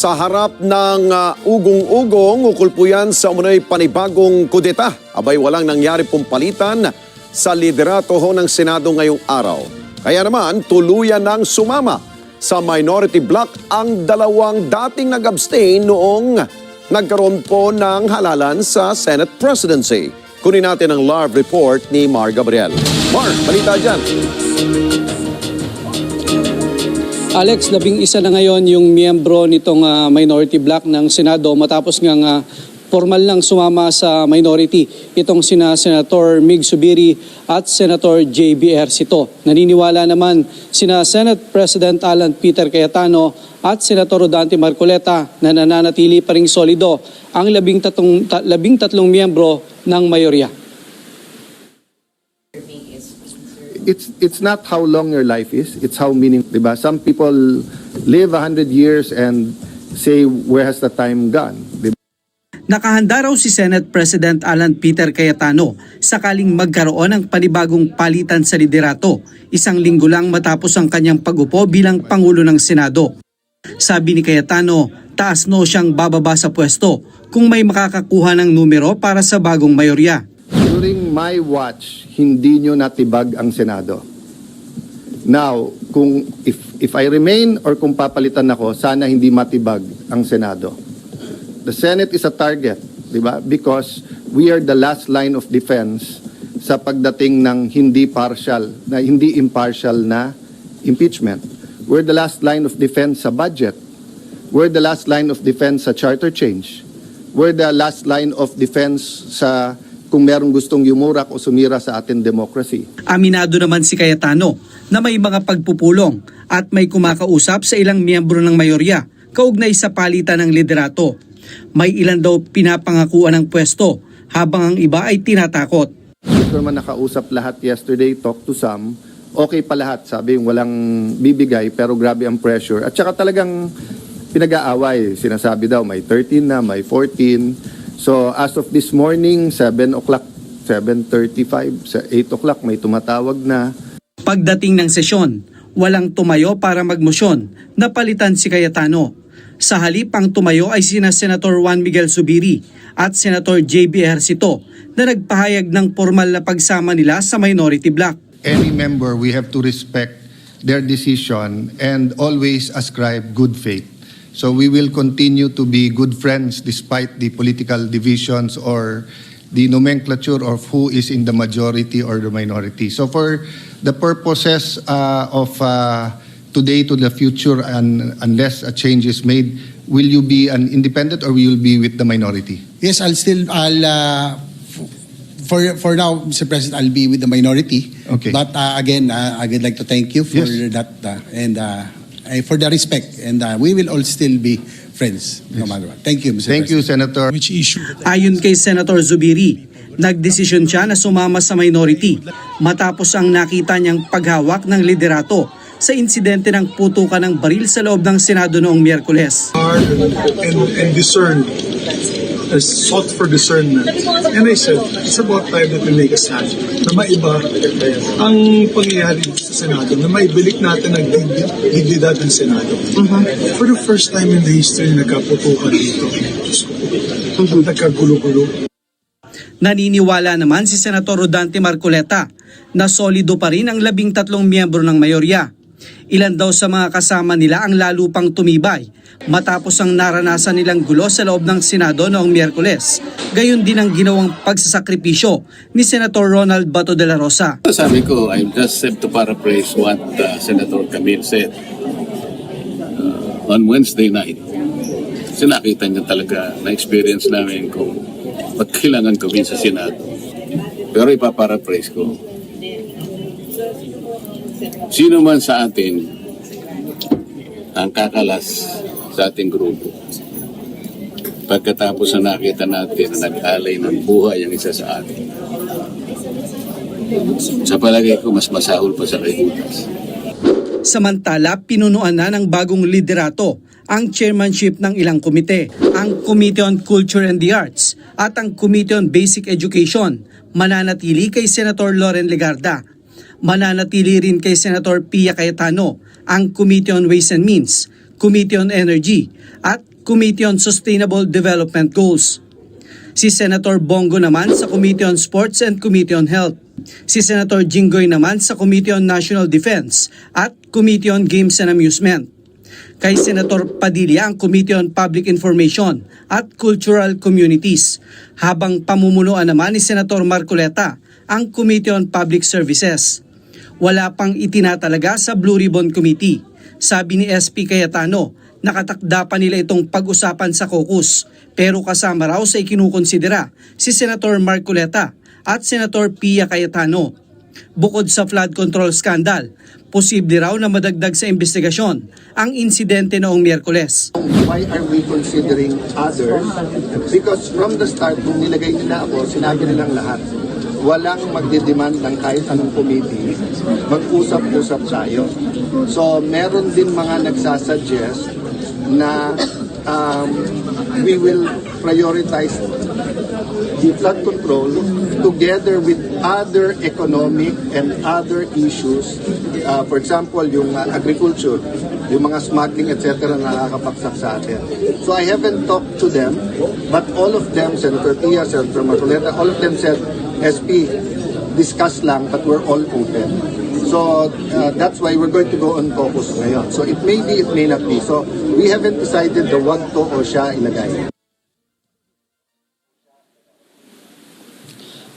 Sa harap ng ugong-ugong, ukol po yan sa umunoy panibagong kudeta. Abay walang nangyari pong palitan sa liderato ng Senado ngayong araw. Kaya naman, tuluyan ng sumama sa minority bloc ang dalawang dating nag-abstain noong nagkaroon po ng halalan sa Senate presidency. Kunin natin ang live report ni Mar Gabriel. Mar, balita dyan. Alex, 11 na ngayon yung miyembro nitong minority bloc ng Senado matapos nga formal lang sumama sa minority itong sina Senator Mig Zubiri at Senator JB Ejercito. Naniniwala naman sina Senate President Alan Peter Cayetano at Senator Rodante Marcoleta na nananatili pa ring solido ang 13 miyembro ng mayorya. It's not how long your life is, it's how meaningful, diba? Some people live 100 years and say, where has the time gone? Diba? Nakahanda raw si Senate President Alan Peter Cayetano sakaling magkaroon ng panibagong palitan sa liderato, 1 linggo lang matapos ang kanyang pag-upo bilang Pangulo ng Senado. Sabi ni Cayetano, taas no siyang bababa sa pwesto kung may makakakuha ng numero para sa bagong mayorya. During my watch, hindi nyo natibag ang Senado. Now, kung if I remain or kung papalitan ako, sana hindi matibag ang Senado. The Senate is a target, di ba? Because we are the last line of defense sa pagdating ng hindi impartial na impeachment. We're the last line of defense sa budget. We're the last line of defense sa charter change. We're the last line of defense sa kung merong gustong yumurak o sumira sa ating democracy. Aminado naman si Cayetano na may mga pagpupulong at may kumakausap sa ilang miyembro ng mayorya kaugnay sa palitan ng liderato. May ilan daw pinapangakuan ng pwesto habang ang iba ay tinatakot. Ito naman nakausap lahat yesterday, talk to some, okay pa lahat, sabi yung walang bibigay pero grabe ang pressure. At saka talagang pinag-aaway, sinasabi daw may 13 na, may 14. So as of this morning, 7 o'clock, 7:35, sa 8 o'clock may tumatawag na. Pagdating ng sesyon, walang tumayo para magmosyon, napalitan si Cayetano. Sa halip ang tumayo ay sina Senator Juan Miguel Zubiri at Senator JB Ejercito na nagpahayag ng formal na pagsama nila sa minority bloc. Any member, we have to respect their decision and always ascribe good faith. So we will continue to be good friends despite the political divisions or the nomenclature of who is in the majority or the minority. So for the purposes of today to the future, and unless a change is made, will you be an independent or will you be with the minority? Yes, for now, Mr. President, I'll be with the minority. Okay. But again, I would like to thank you for that and for the respect, and we will all still be friends no matter what. Thank you, Mr. Thank you, President. Senator. Which issue? Ayon kay Senator Zubiri, nagdesisyon siya na sumama sa minority matapos ang nakita niyang paghawak ng liderato sa insidente ng putukan ng baril sa loob ng Senado noong Miyerkules. And discern, sought for discernment. And I said, it's about time that we make a stand. Na maiba ang pangyayari sa Senado, na maibalik natin ang dignidad ng Senado. For the first time in the history, nagkaputukan dito. Diyos ko, nagkagulo-gulo. Naniniwala naman si Senator Rodante Marcoleta na solido pa rin ang 13 miyembro ng mayorya. Ilan daw sa mga kasama nila ang lalo pang tumibay matapos ang naranasan nilang gulo sa loob ng Senado noong Miyerkules. Gayon din ang ginawang pagsasakripisyo ni Senator Ronald Bato de la Rosa. Sabi ko, I just have to paraphrase what Senator Camille said on Wednesday night. Kasi nakita niya talaga, na-experience namin kung ba't kailangan gawin sa Senado. Pero ipaparaphrase ko, sino man sa atin ang kakalas sa ating grupo pagkatapos na nakita natin na nag-alay ng buhay ang isa sa atin, sa palagay ko mas masahol pa sa kay Judas. Samantala, pinunuan na ng bagong liderato ang chairmanship ng ilang komite, ang Committee on Culture and the Arts at ang Committee on Basic Education, mananatili kay Senator Loren Legarda. Mananatili rin kay Senator Pia Cayetano ang Committee on Ways and Means, Committee on Energy at Committee on Sustainable Development Goals. Si Senator Bongo naman sa Committee on Sports and Committee on Health. Si Senator Jinggoy naman sa Committee on National Defense at Committee on Games and Amusement. Kay Senator Padilla ang Committee on Public Information at Cultural Communities, habang pamumunuan naman ni Senator Marcoleta ang Committee on Public Services. Wala pang itinatalaga sa Blue Ribbon Committee. Sabi ni SP Cayetano, nakatakda pa nila itong pag-usapan sa caucus, pero kasama raw sa ikinukonsidera si Senator Marcoleta at Senator Pia Cayetano. Bukod sa flood control scandal, posible raw na madagdag sa investigasyon ang insidente noong Miyerkules. Why are we considering others? Because from the start, nung nilagay nila ako, sinabi nilang lahat, walang magdidemand ng kahit anong committee, mag-usap-usap tayo. So, meron din mga nagsasuggest na we will prioritize the flood control together with other economic and other issues. For example, yung agriculture, yung mga smuggling, etc. na nakakapagsak sa atin. So I haven't talked to them, but all of them, Senator Pia, Senator Marcoleta, all of them said, SP, discuss lang, but we're all open. So that's why we're going to go on caucus ngayon. So it may be, it may not be. So we haven't decided the wag to o siya ilagay.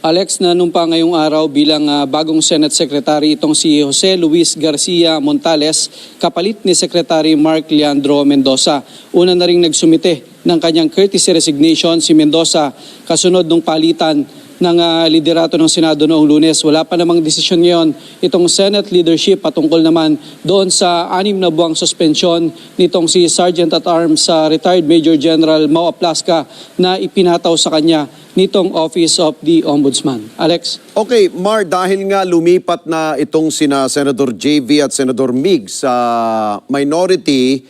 Alex, nanumpa ngayong araw bilang bagong Senate Secretary itong si Jose Luis Garcia Montales, kapalit ni Secretary Mark Leandro Mendoza. Una na ring nagsumite ng kanyang courtesy resignation si Mendoza kasunod ng palitan ng liderato ng Senado noong Lunes. Wala pa namang desisyon ngayon itong Senate leadership patungkol naman doon sa 6 na buwang suspensyon nitong si Sergeant at Arms retired Major General Mau Aplasca na ipinataw sa kanya nitong Office of the Ombudsman. Alex? Okay, Mar, dahil nga lumipat na itong sina Senator JV at Senator Mig sa minority,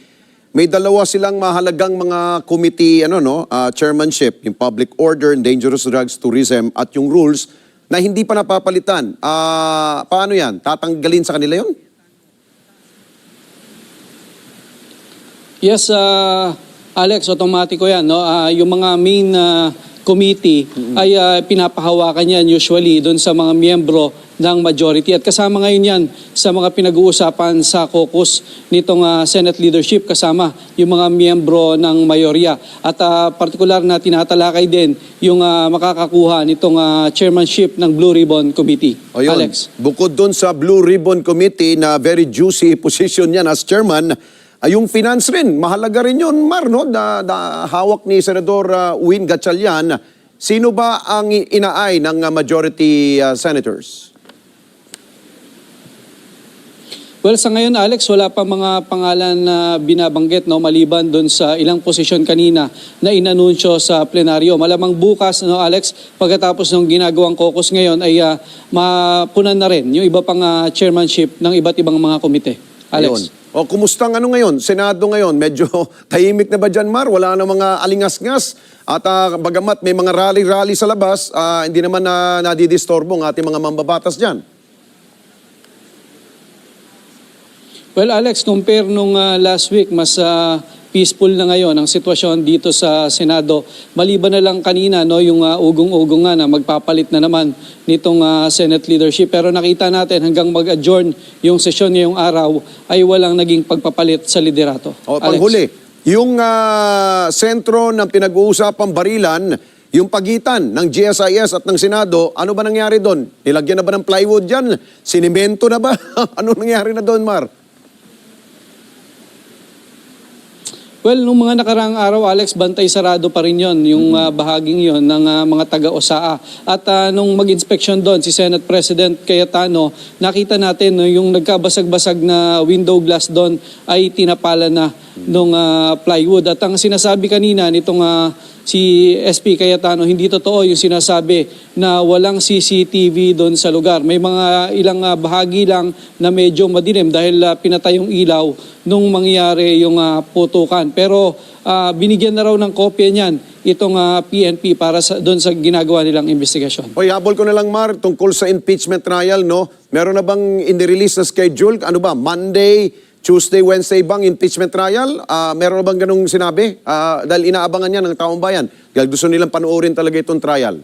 may dalawa silang mahalagang mga committee chairmanship, yung Public Order, Dangerous Drugs, Tourism at yung Rules na hindi pa napapalitan. Paano yan? Tatanggalin sa kanila yun? Yes, Alex, automatiko yan. No? Yung mga main committee ay pinapahawakan yan usually doon sa mga miyembro ng majority. At kasama ngayon yan sa mga pinag-uusapan sa caucus nitong Senate leadership, kasama yung mga miyembro ng mayorya. At partikular na tinatalakay din yung makakakuha nitong chairmanship ng Blue Ribbon Committee. O yun, Alex? bukod doon sa Blue Ribbon Committee na very juicy position yan as chairman, ay yung finance rin, mahalaga rin yun, Mar, no? Hawak ni Senador Win Gatchalian. Sino ba ang inaay ng majority senators? Well, sa ngayon, Alex, wala pa mga pangalan na binabanggit, no, maliban doon sa ilang posisyon kanina na inanunsyo sa plenaryo. Malamang bukas, no, Alex, pagkatapos ng ginagawang caucus ngayon ay mapunan na rin yung iba pang chairmanship ng iba't ibang mga komite. Alex? Ayun. O, kumusta ang ngayon? Senado ngayon, medyo tahimik na ba dyan, Mar? Wala na mga alingas-ngas. At bagamat may mga rally-rally sa labas, hindi naman nadidistorbo ang ating mga mambabatas dyan. Well, Alex, compare nung last week, mas peaceful na ngayon ang sitwasyon dito sa Senado. Maliban na lang kanina, no, yung ugong-ugong nga na magpapalit na naman nitong Senate leadership. Pero nakita natin hanggang mag-adjourn yung sesyon ngayong araw ay walang naging pagpapalit sa liderato. O, panghuli, yung sentro ng pinag-uusapang barilan, yung pagitan ng GSIS at ng Senado, ano ba nangyari doon? Nilagyan na ba ng plywood dyan? Sinimento na ba? Ano nangyari na doon, Mar? Well, nung mga nakaraang araw, Alex, bantay sarado pa rin yon yung bahaging yon ng mga taga-OSAA. At nung mag-inspection doon, si Senate President Cayetano, nakita natin no, yung nagkabasag-basag na window glass doon ay tinapala na nung plywood. At ang sinasabi kanina nitong si SP Cayetano, hindi totoo yung sinasabi na walang CCTV doon sa lugar. May mga ilang bahagi lang na medyo madilim dahil pinatay yung ilaw nung mangyari yung putukan. Pero binigyan na raw ng kopya niyan itong PNP para doon sa ginagawa nilang investigasyon. Hoy, habol ko na lang, Mar, tungkol sa impeachment trial, no? Meron na bang in-release na schedule? Ano ba? Monday, Tuesday, Wednesday bang impeachment trial? Meron na bang ganung sinabi? Dahil inaabangan niya ng taong bayan. Dahil gusto nilang panoorin talaga itong trial.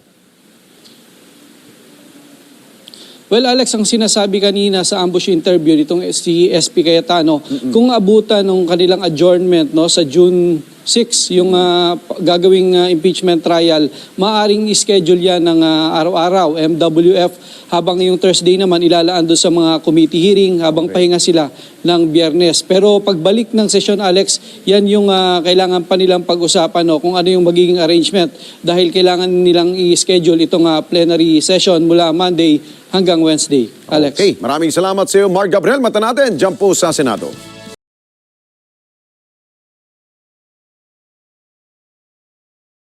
Well, Alex, ang sinasabi kanina sa ambush interview nitong si SP Cayetano, kung abutan ng kanilang adjournment no sa June 6, yung gagawing impeachment trial, maaring schedule yan ng araw-araw, MWF, habang yung Thursday naman ilalaan doon sa mga committee hearing habang pahinga sila ng Biyernes. Pero pagbalik ng session, Alex, yan yung kailangan pa nilang pag-usapan no, kung ano yung magiging arrangement dahil kailangan nilang i-schedule itong plenary session mula Monday hanggang Wednesday. Alex. Okay, maraming salamat sa iyo, Mark Gabriel. Mata natin, dyan po sa Senado.